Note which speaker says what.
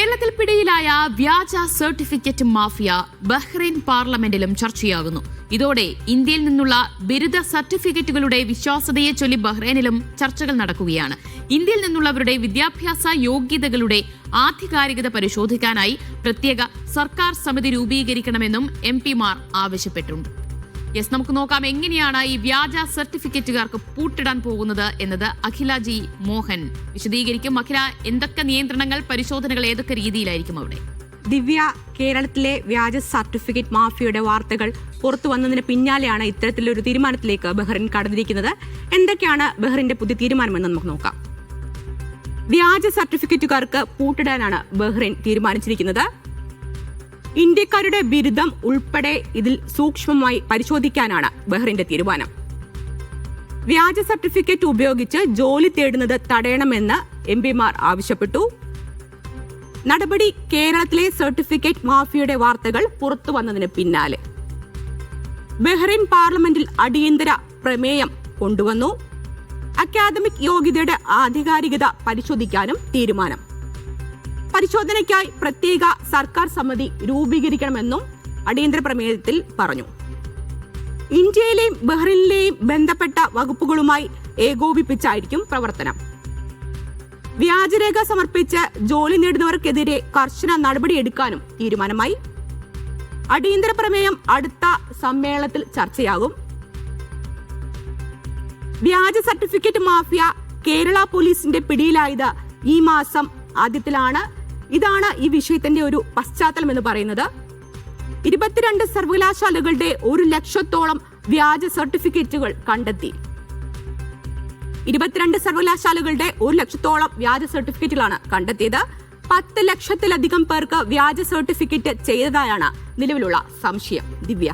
Speaker 1: കേരളത്തിൽ പിടിയിലായ വ്യാജ സർട്ടിഫിക്കറ്റ് മാഫിയ ബഹ്റൈൻ പാർലമെന്റിലും ചർച്ചയാകുന്നു. ഇതോടെ ഇന്ത്യയിൽ നിന്നുള്ള ബിരുദ സർട്ടിഫിക്കറ്റുകളുടെ വിശ്വാസ്യതയെ ചൊല്ലി ബഹ്റൈനിലും ചർച്ചകൾ നടക്കുകയാണ്. ഇന്ത്യയിൽ നിന്നുള്ളവരുടെ വിദ്യാഭ്യാസ യോഗ്യതകളുടെ ആധികാരികത പരിശോധിക്കാനായി പ്രത്യേക സർക്കാർ സമിതി രൂപീകരിക്കണമെന്നും MP-മാർ ആവശ്യപ്പെട്ടിട്ടുണ്ട്. നമുക്ക് നോക്കാം എങ്ങനെയാണ് ഈ വ്യാജ സർട്ടിഫിക്കറ്റുകാർക്ക് പൂട്ടിടാൻ പോകുന്നത് എന്നത് അഖില ജി മോഹൻ വിശദീകരിക്കും. അഖില, എന്തൊക്കെ നിയന്ത്രണങ്ങൾ, പരിശോധനകൾ ഏതൊക്കെ രീതിയിലായിരിക്കും അവിടെ?
Speaker 2: ദിവ്യ, കേരളത്തിലെ വ്യാജ സർട്ടിഫിക്കറ്റ് മാഫിയയുടെ വാർത്തകൾ പുറത്തു വന്നതിന് പിന്നാലെയാണ് ഇത്തരത്തിലൊരു തീരുമാനത്തിലേക്ക് ബഹ്റൈൻ കടന്നിരിക്കുന്നത്. എന്തൊക്കെയാണ് ബഹ്റൈന്റെ പുതിയ തീരുമാനമെന്ന് നമുക്ക് നോക്കാം. വ്യാജ സർട്ടിഫിക്കറ്റുകാർക്ക് പൂട്ടിടാനാണ് ബഹ്റൈൻ തീരുമാനിച്ചിരിക്കുന്നത്. ഇന്ത്യക്കാരുടെ ബിരുദം ഉൾപ്പെടെ ഇതിൽ സൂക്ഷ്മമായി പരിശോധിക്കാനാണ് ബഹ്റൈന്റെ തീരുമാനം. വ്യാജ സർട്ടിഫിക്കറ്റ് ഉപയോഗിച്ച് ജോലി തേടുന്നത് തടയണമെന്ന് MP-മാർ ആവശ്യപ്പെട്ടു. നടപടി കേരളത്തിലെ സർട്ടിഫിക്കറ്റ് മാഫിയയുടെ വാർത്തകൾ പുറത്തു വന്നതിന് പിന്നാലെ ബഹ്റൈൻ പാർലമെന്റിൽ അടിയന്തര പ്രമേയം കൊണ്ടുവന്നു. അക്കാദമിക് യോഗ്യതയുടെ ആധികാരികത പരിശോധിക്കാനും തീരുമാനം. പരിശോധനയ്ക്കായി പ്രത്യേക സർക്കാർ സമിതി രൂപീകരിക്കണമെന്നും അടിയന്തര പ്രമേയത്തിൽ പറഞ്ഞു. ഇന്ത്യയിലെയും ബഹ്റൈനിലെയും ബന്ധപ്പെട്ട വകുപ്പുകളുമായി ഏകോപിപ്പിച്ചായിരിക്കും പ്രവർത്തനം. വ്യാജരേഖ സമർപ്പിച്ച് ജോലി നേടുന്നവർക്കെതിരെ കർശന നടപടിയെടുക്കാനും തീരുമാനമായി. അടിയന്തര പ്രമേയം അടുത്ത സമ്മേളനത്തിൽ ചർച്ചയാകും. വ്യാജ സർട്ടിഫിക്കറ്റ് മാഫിയ കേരള പോലീസിന്റെ പിടിയിലായത് ഈ മാസം ആദ്യത്തിലാണ്. ഇതാണ് ഈ വിഷയത്തിന്റെ ഒരു പശ്ചാത്തലം എന്ന് പറയുന്നത്. 22 സർവകലാശാലകളുടെ 1 ലക്ഷത്തോളം വ്യാജ സർട്ടിഫിക്കറ്റുകൾ കണ്ടെത്തി. 22 സർവകലാശാലകളുടെ 1 ലക്ഷത്തോളം വ്യാജ സർട്ടിഫിക്കറ്റുകളാണ് കണ്ടെത്തിയത്. 10 ലക്ഷത്തിലധികം പേർക്ക് വ്യാജ സർട്ടിഫിക്കറ്റ് ചെയ്തതായാണ് നിലവിലുള്ള സംശയം. ദിവ്യ.